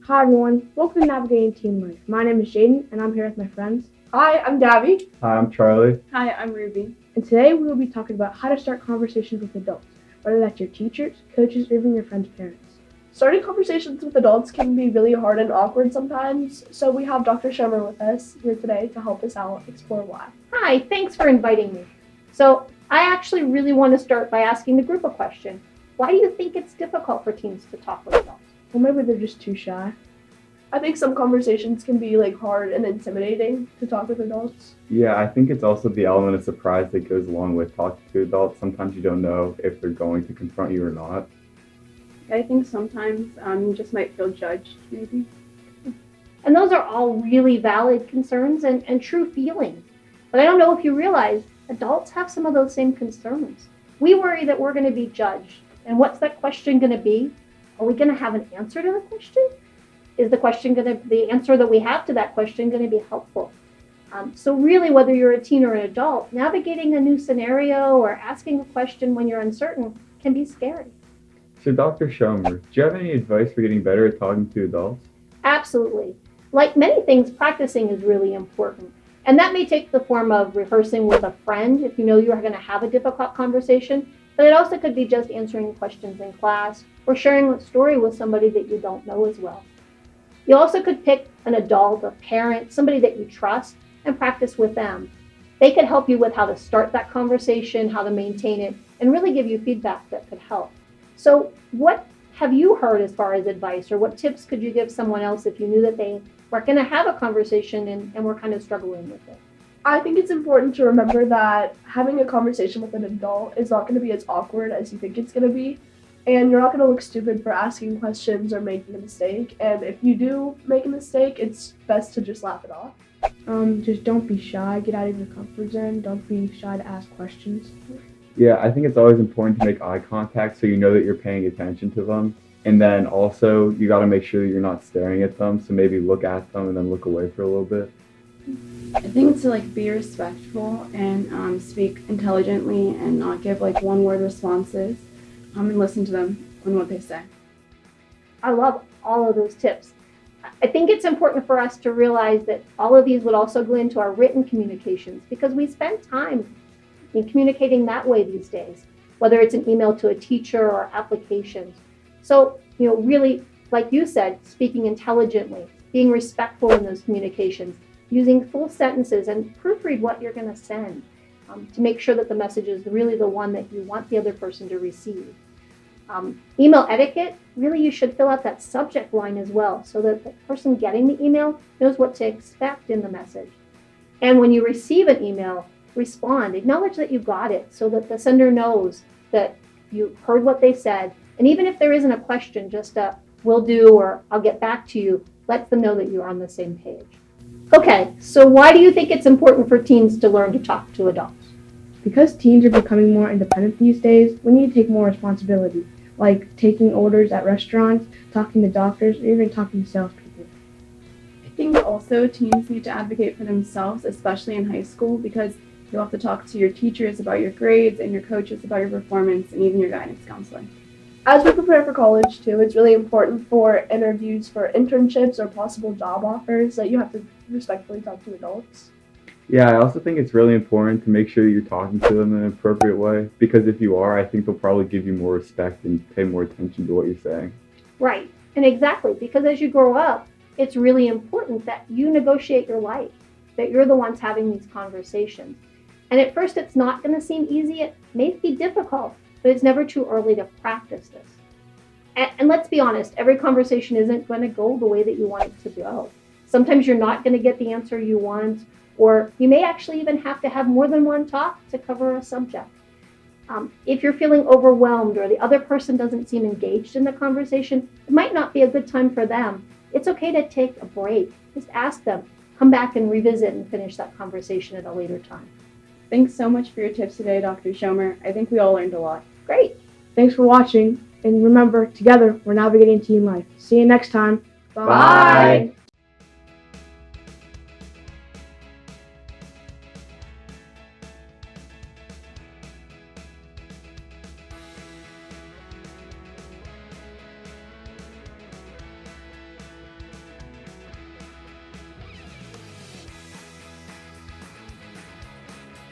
Hi everyone, welcome to Navigating Teen Life. My name is Jaden and I'm here with my friends. Hi, I'm Davy. Hi, I'm Charlie. Hi, I'm Ruby. And today we will be talking about how to start conversations with adults, whether that's your teachers, coaches, or even your friends' parents. Starting conversations with adults can be really hard and awkward sometimes, so we have Dr. Schoemer with us here today to help us out explore why. Hi, thanks for inviting me. So I actually really want to start by asking the group a question. Why do you think it's difficult for teens to talk with adults? Well, maybe they're just too shy. I think some conversations can be hard and intimidating to talk with adults. Yeah, I think it's also the element of surprise that goes along with talking to adults. Sometimes you don't know if they're going to confront you or not. I think sometimes you just might feel judged, maybe. And those are all really valid concerns and true feelings. But I don't know if you realize, adults have some of those same concerns. We worry that we're going to be judged. And what's that question going to be? Are we going to have an answer to the question? Is the answer that we have to that question going to be helpful? So really, whether you're a teen or an adult, navigating a new scenario or asking a question when you're uncertain can be scary. So, Dr. Schoemer, do you have any advice for getting better at talking to adults? Absolutely. Like many things, practicing is really important. And that may take the form of rehearsing with a friend if you know you're going to have a difficult conversation, but it also could be just answering questions in class or sharing a story with somebody that you don't know as well. You also could pick an adult, a parent, somebody that you trust, and practice with them. They could help you with how to start that conversation, how to maintain it, and really give you feedback that could help. So what have you heard as far as advice, or what tips could you give someone else if you knew that they were going to have a conversation and were kind of struggling with it? I think it's important to remember that having a conversation with an adult is not going to be as awkward as you think it's going to be. And you're not going to look stupid for asking questions or making a mistake. And if you do make a mistake, it's best to just laugh it off. Just don't be shy, get out of your comfort zone, don't be shy to ask questions. Yeah, I think it's always important to make eye contact so you know that you're paying attention to them. And then also, you got to make sure that you're not staring at them. So maybe look at them and then look away for a little bit. I think to be respectful and speak intelligently and not give one-word responses and listen to them on what they say. I love all of those tips. I think it's important for us to realize that all of these would also go into our written communications because we spend time in communicating that way these days, whether it's an email to a teacher or applications. So, really, like you said, speaking intelligently, being respectful in those communications, using full sentences and proofread what you're going to send to make sure that the message is really the one that you want the other person to receive. Email etiquette, really you should fill out that subject line as well so that the person getting the email knows what to expect in the message. And when you receive an email, respond, acknowledge that you got it so that the sender knows that you heard what they said. And even if there isn't a question, just a will do or I'll get back to you, let them know that you're on the same page. Okay, so why do you think it's important for teens to learn to talk to adults? Because teens are becoming more independent these days, we need to take more responsibility, like taking orders at restaurants, talking to doctors, or even talking to salespeople. I think also teens need to advocate for themselves, especially in high school, because you'll have to talk to your teachers about your grades and your coaches about your performance and even your guidance counselor. As we prepare for college, too, it's really important for interviews for internships or possible job offers that you have to respectfully talk to adults. Yeah, I also think it's really important to make sure you're talking to them in an appropriate way because if you are, I think they'll probably give you more respect and pay more attention to what you're saying. Right, and exactly, because as you grow up, it's really important that you negotiate your life, that you're the ones having these conversations. And at first, it's not going to seem easy. It may be difficult, but it's never too early to practice this. And let's be honest, every conversation isn't going to go the way that you want it to go. Sometimes you're not going to get the answer you want, or you may actually even have to have more than one talk to cover a subject. If you're feeling overwhelmed or the other person doesn't seem engaged in the conversation, it might not be a good time for them. It's okay to take a break. Just ask them, come back and revisit and finish that conversation at a later time. Thanks so much for your tips today, Dr. Schoemer. I think we all learned a lot. Great. Thanks for watching, and remember, together we're navigating teen life. See you next time. Bye.